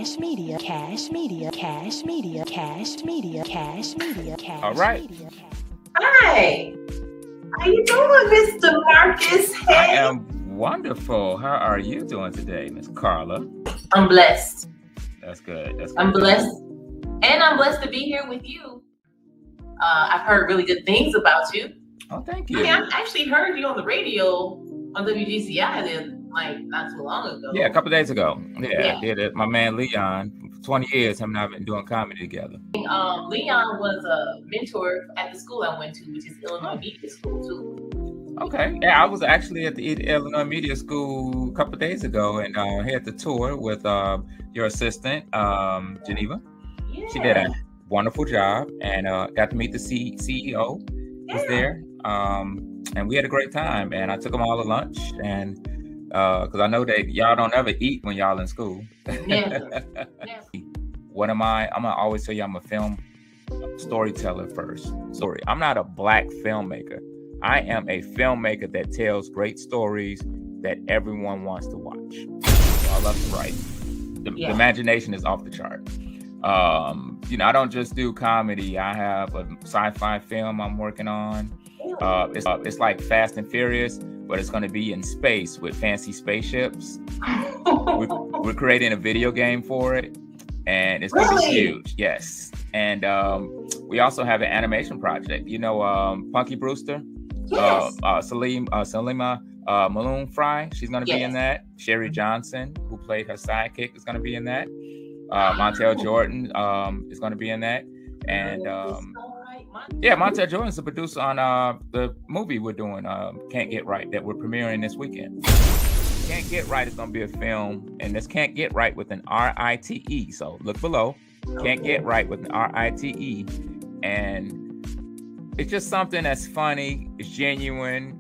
Cash Media, Cash Media, Cash Media, Cash Media, Cash Media, Cash. All right. Hi. How you doing, Mr. Marcus? Hey. I am wonderful. How are you doing today, Miss Carla? I'm blessed. That's good. That's good. I'm blessed. And I'm blessed to be here with you. I've heard really good things about you. Oh, thank you. I actually heard you on the radio on WGCI not too long ago. Yeah, a couple of days ago. Yeah, I did it. My man Leon, for 20 years, him and I have been doing comedy together. Leon was a mentor at the school I went to, which is Illinois Media School, too. Okay. Yeah, I was actually at the Illinois Media School a couple of days ago and had the tour with your assistant, Geneva. Yeah. She did a wonderful job and got to meet the CEO. Was there. And we had a great time. And I took them all to lunch and because I know that y'all don't ever eat when y'all in school. Yeah. What am I? I'm gonna always tell you I'm a film storyteller first. Sorry, I'm not a black filmmaker. I am a filmmaker that tells great stories that everyone wants to watch. So I love to write. The imagination is off the chart. I don't just do comedy. I have a sci-fi film I'm working on. It's like Fast and Furious, but it's going to be in space with fancy spaceships. We're creating a video game for it, and it's going to be huge. Yes, and we also have an animation project. Punky Brewster, Yes. Salima Maloon Fry. She's going to be in that. Sherry Johnson, who played her sidekick, is going to be in that. Montel Jordan is going to be in that, and Montel Jordan's the producer on the movie we're doing, Can't Get Rite, that we're premiering this weekend. Can't Get Rite is going to be a film, and this Can't Get Rite with an R-I-T-E. So look below, Can't Get Rite with an R-I-T-E, and it's just something that's funny. It's genuine.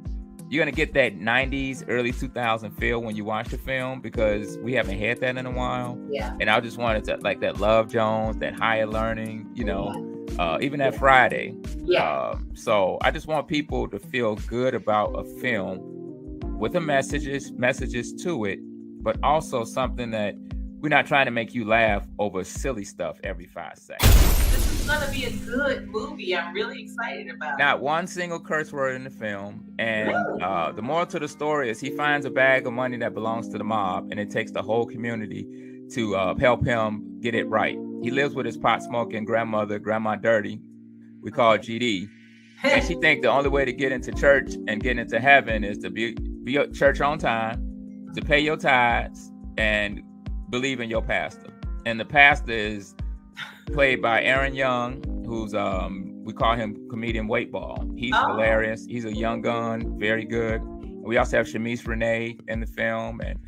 You're going to get that 90s, early 2000 feel when you watch the film because we haven't had that in a while. Yeah. And I just wanted to, like that Love Jones, that Higher Learning, even that Friday. Yeah. So I just want people to feel good about a film with the messages to it, but also something that we're not trying to make you laugh over silly stuff every 5 seconds. This is going to be a good movie. I'm really excited about it. Not one single curse word in the film. And the moral to the story is he finds a bag of money that belongs to the mob, and it takes the whole community to help him get it right. He lives with his pot-smoking grandmother, Grandma Dirty, we call GD. And she thinks the only way to get into church and get into heaven is to be at church on time, to pay your tithes, and believe in your pastor. And the pastor is played by Aaron Young, who's we call him comedian Weight Ball. He's hilarious. He's a young gun, very good. We also have Shamice Renee in the film, and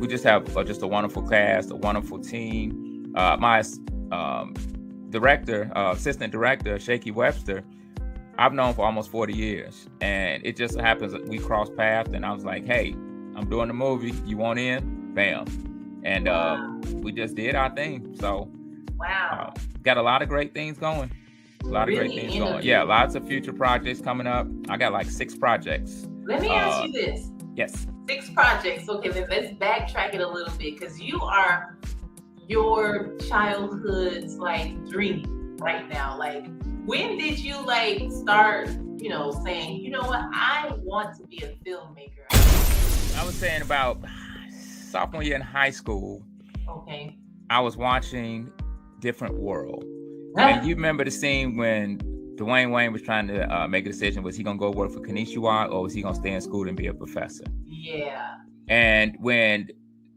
we just have just a wonderful cast, a wonderful team. My assistant director, Shaky Webster, I've known for almost 40 years, and it just happens that we crossed paths, and I was like, hey, I'm doing the movie. You want in? Bam. And we just did our thing. So got a lot of great things going. Yeah, lots of future projects coming up. I got like 6 projects. Let me ask you this. Yes. 6 projects. Okay, then let's backtrack it a little bit because you are your childhood's dream right now. When did you start, saying, you know what, I want to be a filmmaker? I was saying about sophomore year in high school. Okay. I was watching Different World. And you remember the scene when Dwayne Wayne was trying to make a decision, was he going to go work for Kanishiwa or was he going to stay in school and be a professor? Yeah. And when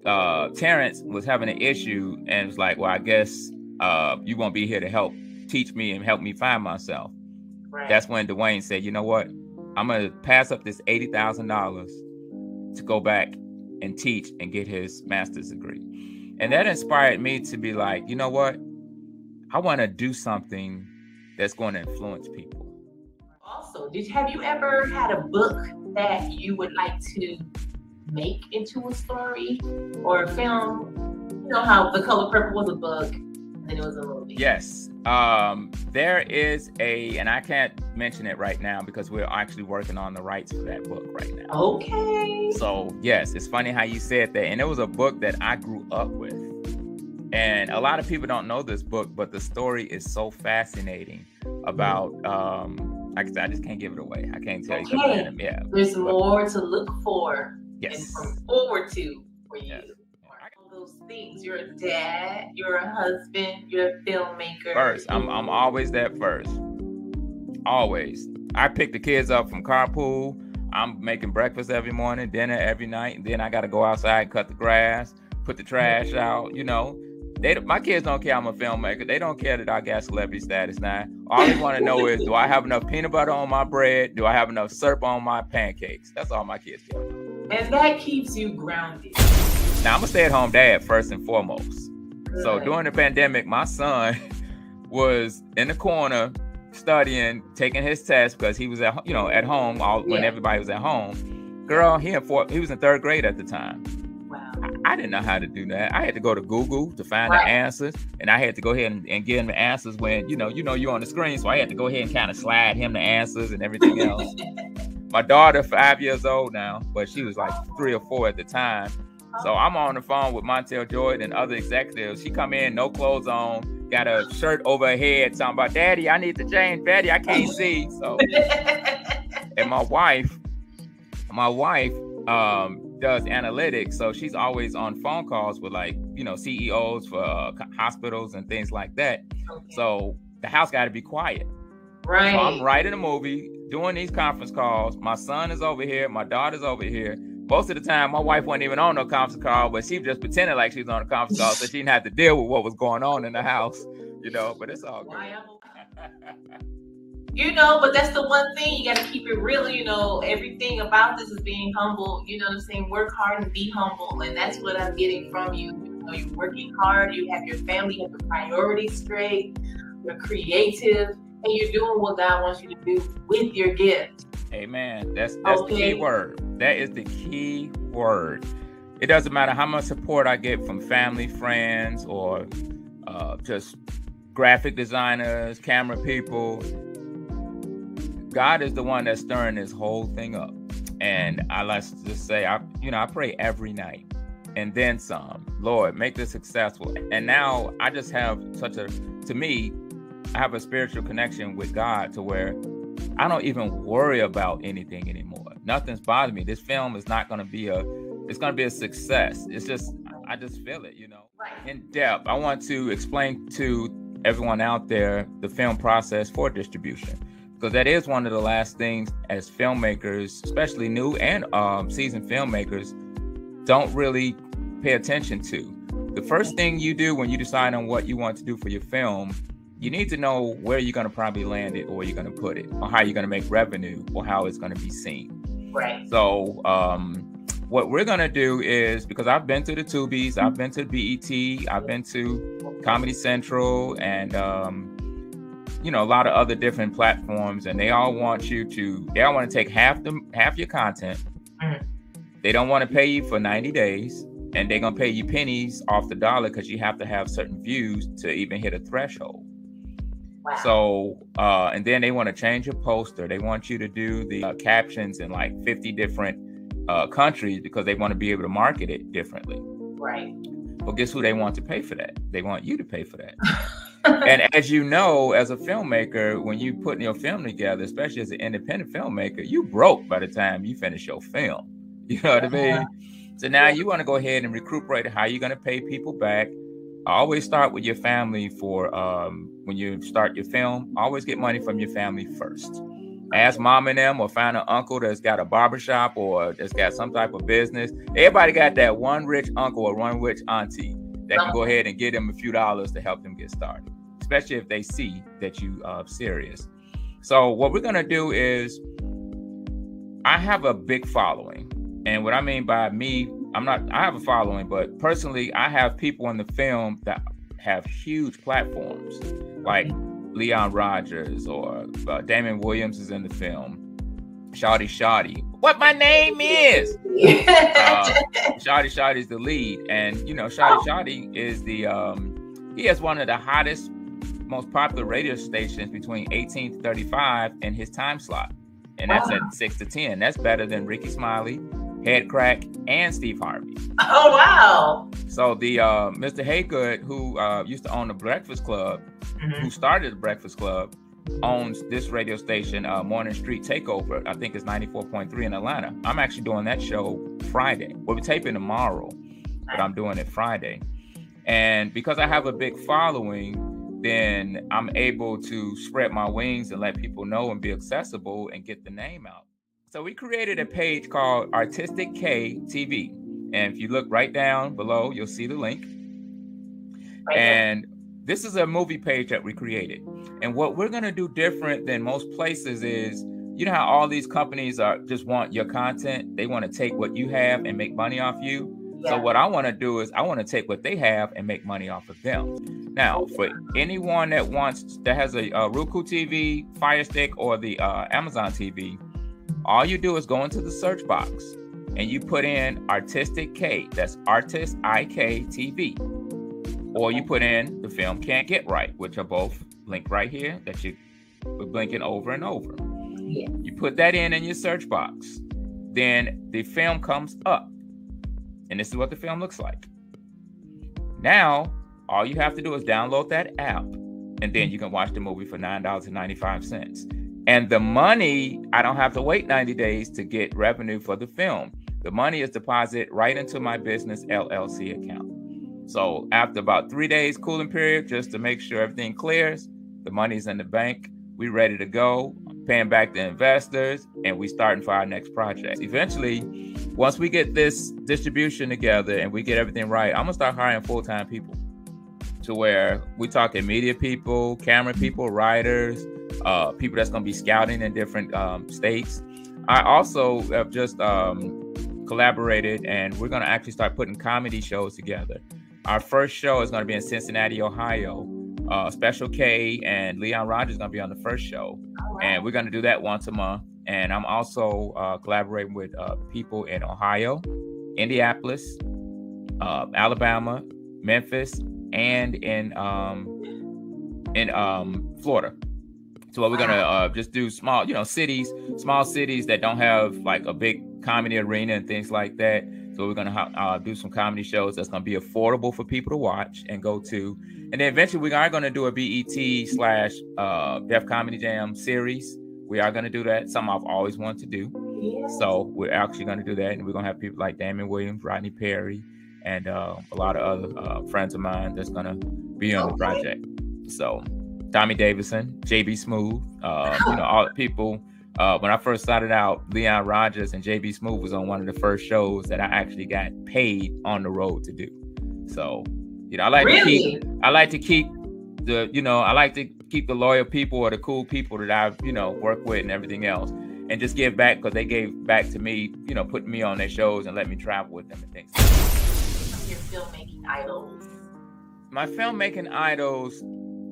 Terrence was having an issue and was like, well, I guess you won't be here to help teach me and help me find myself. Right. That's when Dwayne said, you know what? I'm going to pass up this $80,000 to go back and teach and get his master's degree. And that inspired me to be like, you know what? I want to do something that's going to influence people. Also, have you ever had a book that you would like to make into a story or a film? You know how The Color Purple was a book, and then it was a movie. Yes. There is and I can't mention it right now because we're actually working on the rights for that book right now. Okay. So yes, it's funny how you said that. And it was a book that I grew up with. And a lot of people don't know this book, but the story is so fascinating about, like I said, I just can't give it away. I can't tell you. Okay. There's more to look for and forward to for you. Yes. All those things. You're a dad, you're a husband, you're a filmmaker. First, I'm always that first. Always. I pick the kids up from carpool. I'm making breakfast every morning, dinner every night, and then I got to go outside and cut the grass, put the trash out, you know. My kids don't care I'm a filmmaker. They don't care that I got celebrity status now. All they want to know is, do I have enough peanut butter on my bread? Do I have enough syrup on my pancakes? That's all my kids care about. And that keeps you grounded. Now, I'm a stay-at-home dad first and foremost. Good. So during the pandemic, my son was in the corner studying, taking his test because he was at home when everybody was at home. Girl, he was in third grade at the time. Wow. I didn't know how to do that. I had to go to Google to find the answers, and I had to go ahead and give him the answers when you're on the screen. So I had to go ahead and kind of slide him the answers and everything else. My daughter, 5 years old now, but she was like 3 or 4 at the time. So I'm on the phone with Montel Jordan and other executives. She come in, no clothes on, got a shirt over her head, talking about, Daddy, I need to change. Daddy, I can't see. So, and my wife does analytics, so she's always on phone calls with CEOs for hospitals and things like that. Okay. So the house got to be quiet. Right. So I'm writing a movie, doing these conference calls. My son is over here. My daughter's over here. Most of the time, my wife wasn't even on no conference call, but she just pretended like she was on a conference call, so she didn't have to deal with what was going on in the house, But it's all good. But that's the one thing, you got to keep it real. Everything about this is being humble. You know what I'm saying? Work hard and be humble, and that's what I'm getting from you. You're working hard. You have your family, you have your priorities straight. You're creative, and you're doing what God wants you to do with your gift. Amen. That's the key word. That is the key word. It doesn't matter how much support I get from family, friends, or just graphic designers, camera people. God is the one that's stirring this whole thing up. And I like to just say, I pray every night and then some. Lord, make this successful. And now I just have I have a spiritual connection with God to where I don't even worry about anything anymore. Nothing's bothering me. This film is not going to be it's going to be a success. It's just, I just feel it, in depth. I want to explain to everyone out there the film process for distribution, because that is one of the last things as filmmakers, especially new and seasoned filmmakers, don't really pay attention to. The first thing you do when you decide on what you want to do for your film, you need to know where you're going to probably land it, or where you're going to put it, or how you're going to make revenue, or how it's going to be seen. Right. So what we're going to do is, because I've been to the Tubies, I've been to BET, I've been to Comedy Central, and a lot of other different platforms, and they all want to take half your content. Mm-hmm. They don't want to pay you for 90 days, and they're going to pay you pennies off the dollar because you have to have certain views to even hit a threshold. Wow. So, and then they want to change your poster. They want you to do the captions in like 50 different countries because they want to be able to market it differently. Right. Well, guess who they want to pay for that? They want you to pay for that. And as you know, as a filmmaker, when you put your film together, especially as an independent filmmaker, you broke by the time you finish your film. You know what I mean? So now you want to go ahead and recuperate how you're going to pay people back. Always start with your family for when you start your film. Always get money from your family first. Ask mom and them, or find an uncle that's got a barbershop or that's got some type of business. Everybody got that one rich uncle or one rich auntie that can go ahead and give them a few dollars to help them get started, especially if they see that you are serious. So what we're going to do is, I have a big following. And what I mean by me, I have a following, but personally, I have people in the film that have huge platforms, like Leon Rogers, or Damon Williams is in the film. Shawty, what my name is. Shawty is the lead, and Shawty is he has one of the hottest, most popular radio stations between 18 to 35 in his time slot, and that's at 6 to 10. That's better than Ricky Smiley. Head Crack, and Steve Harvey. Oh, wow. So the Mr. Haygood, who used to own the Breakfast Club, who started the Breakfast Club, owns this radio station, Morning Street Takeover. I think it's 94.3 in Atlanta. I'm actually doing that show Friday. We'll be taping tomorrow, but I'm doing it Friday. And because I have a big following, then I'm able to spread my wings and let people know and be accessible and get the name out. So we created a page called Artistic K TV. And if you look right down below, you'll see the link. And this is a movie page that we created. And what we're going to do different than most places is, you know how all these companies are just want your content? They want to take what you have and make money off you. Yeah. So what I want to do is I want to take what they have and make money off of them. Now, for anyone that has a Roku TV, Fire Stick, or the Amazon TV, all you do is go into the search box and you put in Artistic K, that's Artist IK TV. Or you put in the film Can't Get Rite, which are both linked right here that we're blinking over and over. Yeah. You put that in your search box. Then the film comes up. And this is what the film looks like. Now, all you have to do is download that app. And then you can watch the movie for $9.95. And the money, I don't have to wait 90 days to get revenue for the film. The money is deposited right into my business LLC account. So after about 3 days cooling period, just to make sure everything clears, the money's in the bank, we ready to go, paying back the investors, and we starting for our next project. Eventually, once we get this distribution together and we get everything right, I'm gonna start hiring full-time people to where we talking media people, camera people, writers, people that's gonna be scouting in different states. I also have just collaborated, and we're gonna actually start putting comedy shows together. Our first show is gonna be in Cincinnati, Ohio. Special K and Leon Rogers is gonna be on the first show, and we're gonna do that once a month. And I'm also collaborating with people in Ohio, Indianapolis, Alabama, Memphis, and in Florida. So we're gonna just do small cities that don't have like a big comedy arena and things like that. So we're gonna do some comedy shows that's gonna be affordable for people to watch and go to. And then eventually we are gonna do a BET/Def Comedy Jam series. We are gonna do that. Something I've always wanted to do. Yes. So we're actually gonna do that, and we're gonna have people like Damon Williams, Rodney Perry, and a lot of other friends of mine that's gonna be on the project. So Tommy Davidson, JB Smooth, all the people. When I first started out, Leon Rogers and JB Smooth was on one of the first shows that I actually got paid on the road to do. So, I like to keep the loyal people or the cool people that I've, worked with and everything else, and just give back because they gave back to me, putting me on their shows and let me travel with them and things. Your filmmaking idols. My filmmaking idols,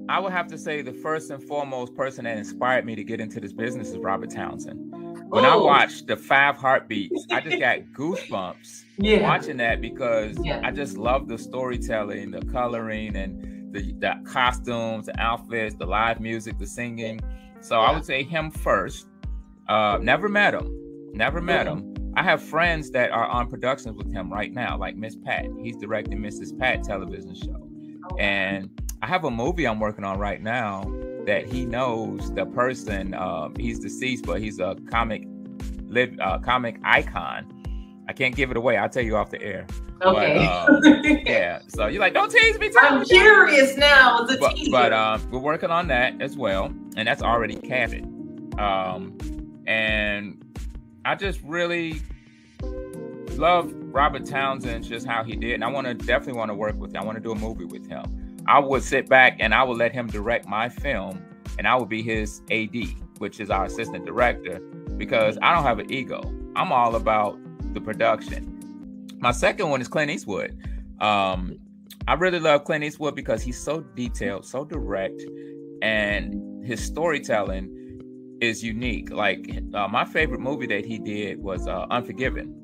I would have to say the first and foremost person that inspired me to get into this business is Robert Townsend. When I watched the 5 Heartbeats, I just got goosebumps watching that because I just love the storytelling, the coloring, and the costumes, the outfits, the live music, the singing. So I would say him first. Never met him. I have friends that are on productions with him right now, like Miss Pat. He's directing Mrs. Pat television show. And I have a movie I'm working on right now that he knows the person. He's deceased, but he's a comic icon. I can't give it away. I'll tell you off the air. Okay. But, so you're like, don't tease me. I'm curious now. But we're working on that as well, and that's already casted. And I just really love Robert Townsend, just how he did, and I definitely want to work with him. I want to do a movie with him. I would sit back and I would let him direct my film, and I would be his AD, which is our assistant director, because I don't have an ego. I'm all about the production. My second one is Clint Eastwood. I really love Clint Eastwood because he's so detailed, so direct, and his storytelling is unique. Like my favorite movie that he did was Unforgiven.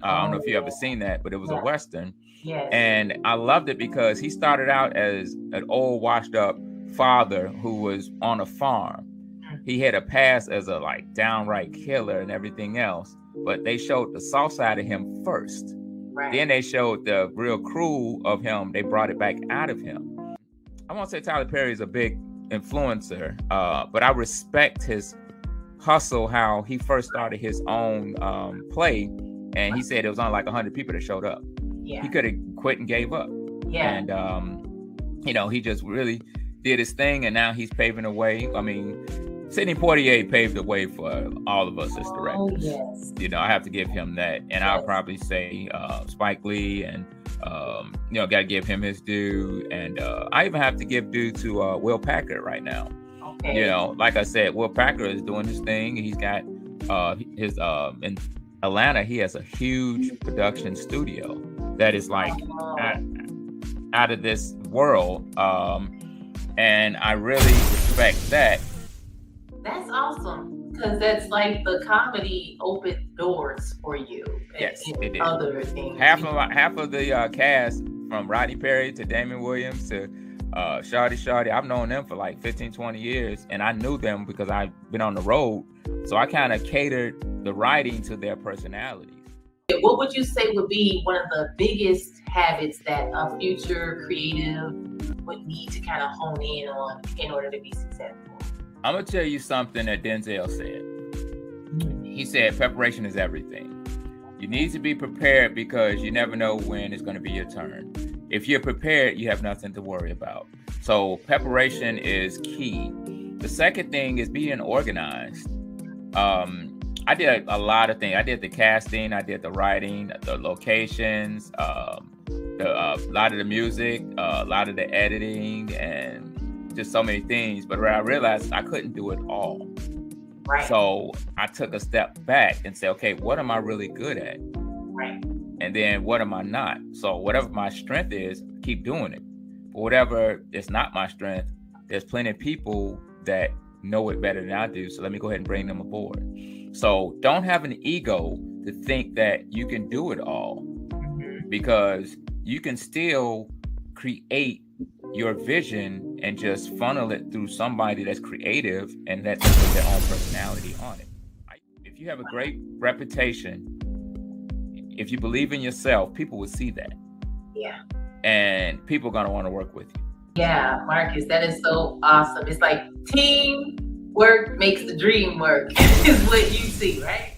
I don't know if you ever seen that, but it was a Western. Yes. And I loved it because he started out as an old washed up father who was on a farm. He had a past as a downright killer and everything else. but they showed the soft side of him first. Right. Then they showed the real cruel of him. They brought it back out of him. I won't say Tyler Perry is a big influencer, but I respect his hustle, how he first started his own play, and he said it was only like 100 people that showed up. Yeah. He could have quit and gave up. Yeah. And he just really did his thing, and now he's paving the way. I mean, Sidney Poitier paved the way for all of us as directors. Oh, yes. I have to give him that, and I'll probably say Spike Lee, and got to give him his due, and I even have to give due to Will Packer right now. Okay. Like I said, Will Packer is doing his thing. He's got his in Atlanta. He has a huge production studio that is like out of this world, and I really respect that. That's awesome, because that's like the comedy opened doors for you. Yes, it did. Other things. Half of the cast, from Rodney Perry to Damon Williams to Shawty, I've known them for like 15, 20 years, and I knew them because I've been on the road. So I kind of catered the writing to their personalities. What would you say would be one of the biggest habits that a future creative would need to kind of hone in on in order to be successful? I'm going to tell you something that Denzel said. He said, preparation is everything. You need to be prepared because you never know when it's going to be your turn. If you're prepared, you have nothing to worry about. So preparation is key. The second thing is being organized. I did a lot of things. I did the casting, I did the writing, the locations, a lot of the music, a lot of the editing, and just so many things. But I realized I couldn't do it all. Right. So I took a step back and said, okay, what am I really good at? Right. And then what am I not? So whatever my strength is, keep doing it. But whatever is not my strength, there's plenty of people that know it better than I do. So let me go ahead and bring them aboard. So don't have an ego to think that you can do it all, because you can still create your vision and just funnel it through somebody that's creative and let them put their own personality on it. If you have a great reputation, if you believe in yourself, people will see that. Yeah. And people are going to want to work with you. Yeah, Marcus, that is so awesome. It's like teamwork makes the dream work is what you see, right?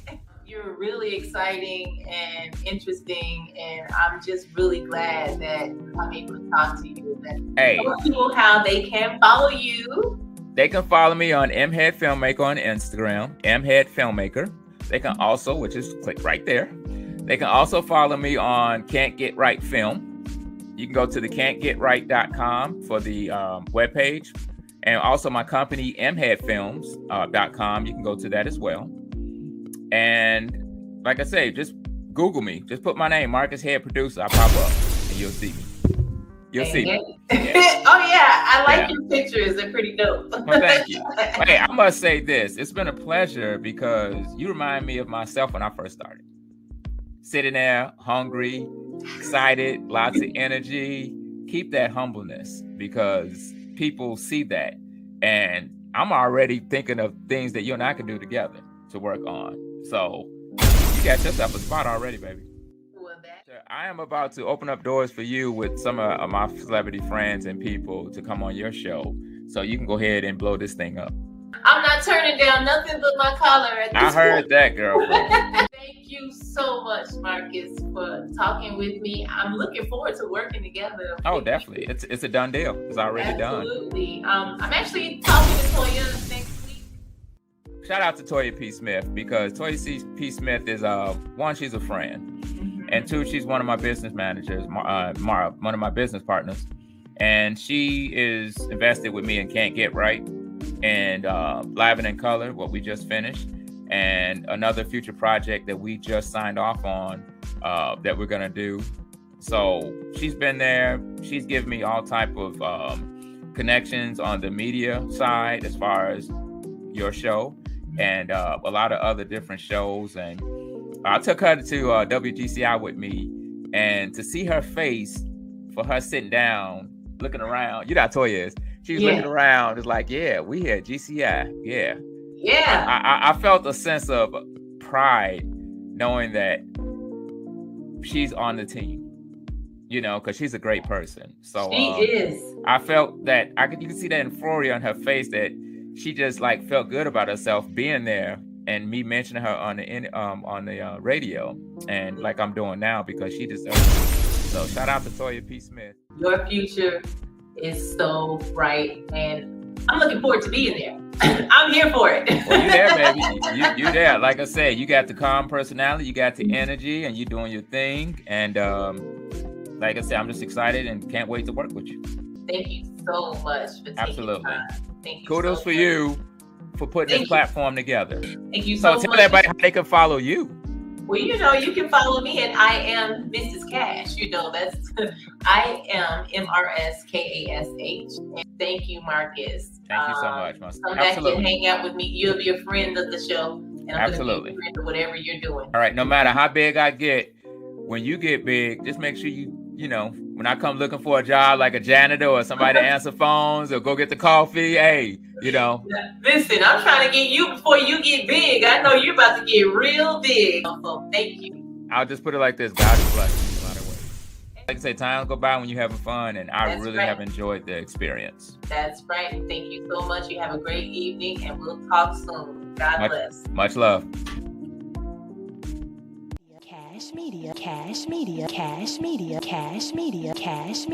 You're really exciting and interesting, and I'm just really glad that I'm able to talk to you. Hey, tell people how they can follow you. They can follow me on Mhead Filmmaker on Instagram, Mhead Filmmaker. They can also, which is click right there. They can also follow me on Can't Get Rite Film. You can go to the can'tgetrite.com for the webpage. And also my company, mheadfilms.com. You can go to that as well. And like I say, just Google me. Just put my name, Marcus Head Producer. I pop up and you'll see me. You'll see me. Yeah. Oh, yeah. I like your pictures. They're pretty dope. Well, thank you. Hey, I must say this. It's been a pleasure because you remind me of myself when I first started. Sitting there, hungry, excited, lots of energy. Keep that humbleness because people see that. And I'm already thinking of things that you and I can do together to work on. So you got yourself a spot already, baby. I am about to open up doors for you with some of my celebrity friends and people to come on your show. So you can go ahead and blow this thing up. I'm not turning down nothing but my collar at this I heard point. that, girlfriend. Thank you so much, Marcus, for talking with me. I'm looking forward to working together. Oh, definitely. It's a done deal. It's already done. Absolutely. I'm actually talking to Toya next week. Shout out to Toya P. Smith because Toya P. Smith is one, she's a friend, and two, she's one of my business managers, one of my business partners, and she is invested with me in Can't Get Rite and Live and in Color, what we just finished, and another future project that we just signed off on that we're gonna do. So she's been there. She's given me all type of connections on the media side as far as your show and a lot of other different shows. And I took her to WGCI with me, and to see her face for her sitting down, looking around, you know how Toya is. She was looking around. It's like, yeah, we had GCI. Yeah. Yeah. I felt a sense of pride knowing that she's on the team, because she's a great person. So she is. I felt that you can see that euphoria on her face, that she just like felt good about herself being there, and me mentioning her on the radio, and like I'm doing now, because she deserves it. So shout out to Toya P. Smith. Your future is so bright, and I'm looking forward to being there. I'm here for it. Well, you there, baby. You there. Like I said, you got the calm personality, you got the energy, and you're doing your thing. And like I said, I'm just excited and can't wait to work with you. Thank you so much for taking Absolutely. time. Thank you. Kudos so for much. you for putting this platform together. Thank you so So tell much. everybody how they can follow you. Well, you can follow me at I am Mrs. Cash. That's I am MRSKASH. And thank you, Marcus. Thank you so much, Marcus. Come back and Absolutely. hang out with me. You'll be a friend of the show, and I'm Absolutely. going to be a friend of whatever you're doing. All right. No matter how big I get, when you get big, just make sure when I come looking for a job like a janitor or somebody to answer phones or go get the coffee, hey, Listen, I'm trying to get you before you get big. I know you're about to get real big. So thank you. I'll just put it like this. God is blessing in a lot of ways. Like I say, time go by when you're having fun, and I That's really right. have enjoyed the experience. That's right. Thank you so much. You have a great evening, and we'll talk soon. God bless. Much love. Cash Media, Cash Media, Cash Media, Cash Media, Cash Media.